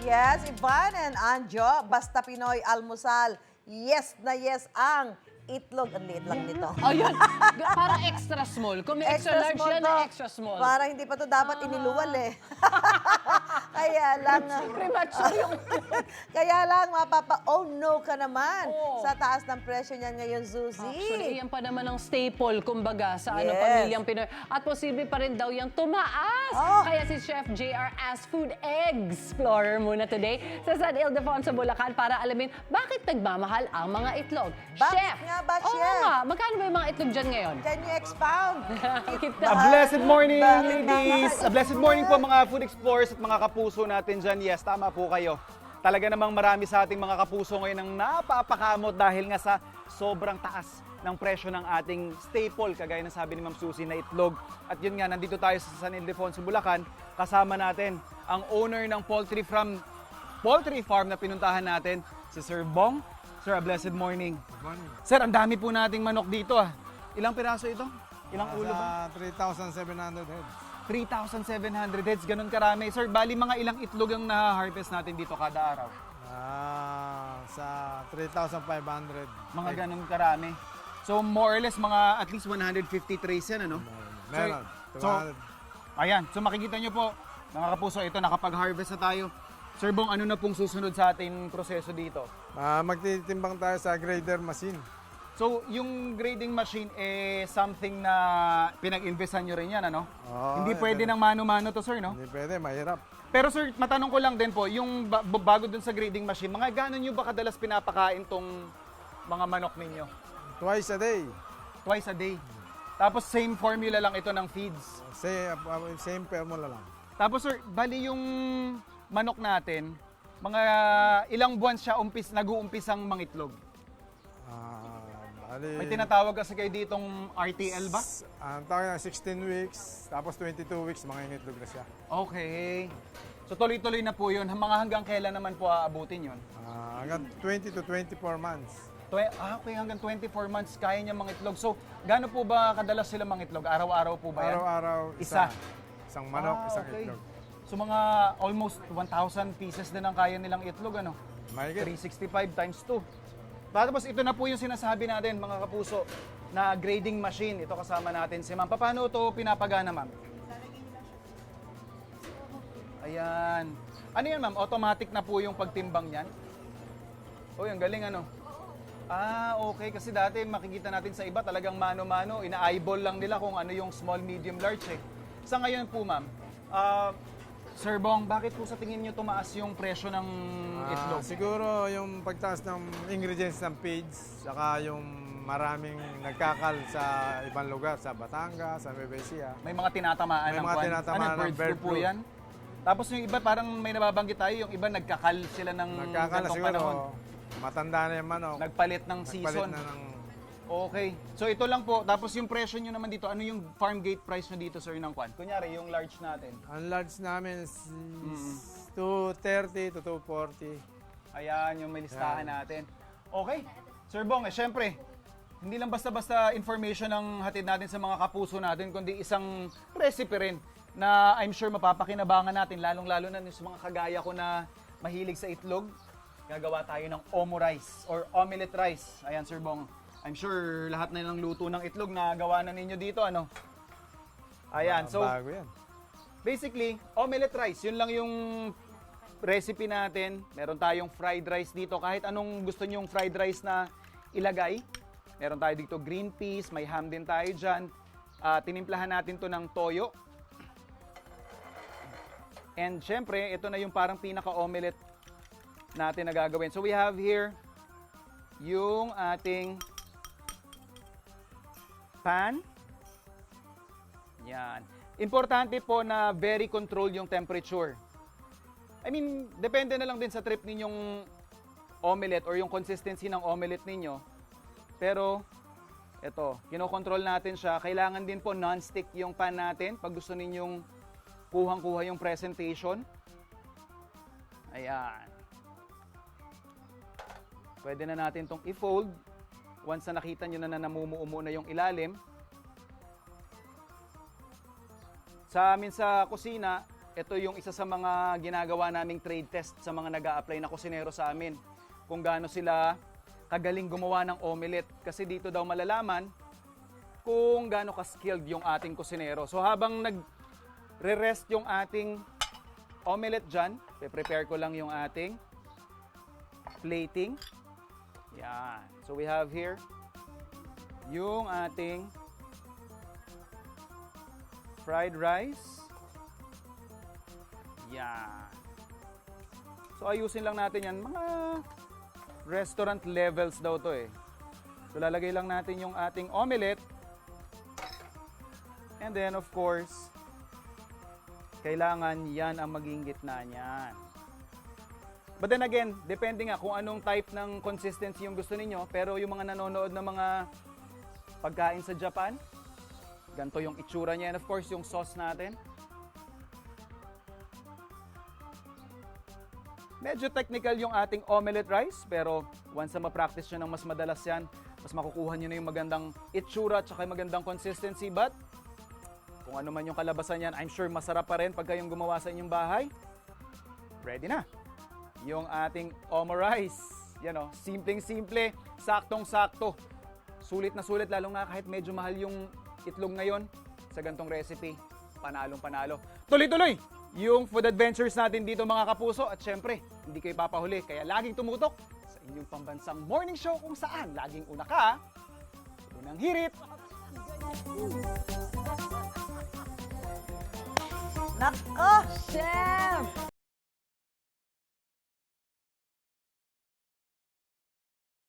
Yes, Ivan and Anjo, basta Pinoy almusal. Yes na yes ang itlog. Ang liit lang nito. Ayun, parang extra small. Kung may extra large yan, to. extra small. Para hindi pa to dapat iniluwal eh. Kaya lang, Premature yung kaya lang mapapa-oh no ka naman Oo. sa taas ng presyo niyan ngayon, Suzy. Actually, yan pa naman ang staple, kumbaga, sa Yes. pamilyang Pinoy. At posible pa rin daw yung tumaas. Oh. Kaya si Chef JR as food explorer muna today sa San Ildefonso, Bulacan para alamin bakit nagmamahal ang mga itlog. Bakit Chef! nga ba, Oo Chef? nga, magkano ba yung mga itlog dyan ngayon? Can you expound? A blessed morning, Bakit ladies! naman? A blessed morning po mga food explorers at mga kapuso natin dyan. Yes, tama po kayo. Talaga namang marami sa ating mga kapuso ngayon ang napapakamot dahil nga sa sobrang taas ng presyo ng ating staple, kagaya ng sabi ni Ma'am Susie na itlog. At yun nga, nandito tayo sa San Ildefonso, Bulacan. Kasama natin ang owner ng poultry farm na pinuntahan natin, si Sir Bong. Sir, a blessed morning. Good morning. Sir, ang dami po nating manok dito ah. Ilang piraso ito? Ilang ulo ba? Sa 3,700 heads. 3,700 heads, ganun karami. Sir, bali mga ilang itlog ang na-harvest natin dito kada araw? Sa 3,500. Mga ganun karami. So, more or less, mga at least 150 trays yan, ano? Meron. So, ayan. So, makikita nyo po, mga kapuso, ito, nakapag-harvest na tayo. Sir Bong, ano na pong susunod sa ating proseso dito? Magtitimbang tayo sa grader machine. So, yung grading machine, something na pinag-investan nyo rin yan, ano? Oo, Hindi pwede ng mano-mano to, sir, no? Hindi pwede, mahirap. Pero sir, matanong ko lang din po, yung bago dun sa grading machine, mga gano'n nyo ba kadalas pinapakain tong mga manok ninyo? Twice a day. Twice a day. Tapos same formula lang ito ng feeds. Same formula lang. Tapos sir, bali yung manok natin, mga ilang buwan siya nag-uumpisang mangitlog. Bali, May tinatawag kasi kayo ditong RTL ba? ang tawag na 16 weeks, tapos 22 weeks, mga ingitlog na siya. Okay. So tuloy-tuloy na po yun. Mga hanggang kailan naman po aabutin yun? Hanggang 20 to 24 months. Okay, hanggang 24 months kaya niya mangitlog. So, gaano po ba kadalas sila mangitlog? Araw-araw po ba yan? Araw-araw, Isa. Isang manok, isang okay. itlog. So, mga almost 1,000 pieces din ang kaya nilang itlog, ano? Mahigit. 365 times 2. Tapos ito na po yung sinasabi natin, mga kapuso, na grading machine. Ito kasama natin si ma'am. Paano ito pinapagana, ma'am? Ayan. Ano yan, ma'am? Automatic na po yung pagtimbang niyan? Oh, yung galing, ano? Okay. Kasi dati makikita natin sa iba talagang mano-mano. Ina-eyeball lang nila kung ano yung small, medium, large eh. Sa ngayon po, ma'am, Sir Bong, bakit po sa tingin nyo tumaas yung presyo ng itlog? Siguro yung pagtaas ng ingredients ng feeds, saka yung maraming nagkakal sa ibang lugar, sa Batangas, sa Nueva Ecija. May mga tinatamaan May ng mga kwan? tinatamaan Ano, ng bird bird flu po flu. yan? Tapos yung iba parang may nababanggit tayo, yung iba nagkakal sila ng Nagkakal na ganitong siguro, panahon. matanda na yung manok. Nagpalit ng Nagpalit season. na ng... Okay. So ito lang po. Tapos yung presyo nyo naman dito, ano yung farm gate price nyo dito, sir, ng kwan? Kunyari, yung large natin. Ang large namin is 230 to 240. Ayan, yung may listahan natin. Okay. Sir Bong, syempre, hindi lang basta-basta information ang hatid natin sa mga kapuso natin, kundi isang recipe rin na I'm sure mapapakinabangan natin, lalong-lalo na sa mga kagaya ko na mahilig sa itlog. Gagawa tayo ng omo rice or omelette rice. Ayan, Sir Bong. I'm sure lahat na ng luto ng itlog na gawa na ninyo dito, ano? Ayan, so Bago yan. basically, omelette rice, yun lang yung recipe natin. Meron tayong fried rice dito. Kahit anong gusto nyong fried rice na ilagay. Meron tayo dito green peas, may ham din tayo dyan. Tinimplahan natin to ng toyo. And syempre, ito na yung parang pinaka-omelette natin na gagawin. So we have here yung ating pan. Yan. Importante po na very controlled yung temperature. I mean, depende na lang din sa trip ninyong omelette or yung consistency ng omelette ninyo. Pero, ito, kinokontrol natin siya. Kailangan din po non-stick yung pan natin pag gusto ninyong kuhang-kuha yung presentation. Ayan. Pwede na natin itong i-fold. Once na nakita nyo na namumuo na yung ilalim. Sa amin sa kusina, ito yung isa sa mga ginagawa naming trade test sa mga nag-a-apply na kusinero sa amin. Kung gaano sila kagaling gumawa ng omelette. Kasi dito daw malalaman kung gaano ka-skilled yung ating kusinero. So habang nagre-rest yung ating omelette dyan, prepare ko lang yung ating plating. Yan. So we have here yung ating fried rice. Yan. So ayusin lang natin yan. Mga restaurant levels daw to eh. So lalagay lang natin yung ating omelette. And then of course, kailangan yan ang maging gitna niyan. But then again, depende nga kung anong type ng consistency yung gusto ninyo. Pero yung mga nanonood ng mga pagkain sa Japan, ganito yung itsura niya. And of course, yung sauce natin. Medyo technical yung ating omelette rice, pero once na ma-practice nyo ng mas madalas yan, mas makukuha nyo na yung magandang itsura at saka yung magandang consistency. But kung ano man yung kalabasan yan, I'm sure masarap pa rin pag kayong gumawa sa inyong bahay. Ready na yung ating omo rice. Yan o, simpleng-simple, saktong-sakto. Sulit na sulit, lalong nga kahit medyo mahal yung itlog ngayon sa gantong recipe. Panalong-panalo. Tuloy-tuloy yung food adventures natin dito mga kapuso. At syempre, hindi kayo papahuli. Kaya laging tumutok sa inyong pambansang morning show kung saan laging una ka, unang hirit. Nako! Chef!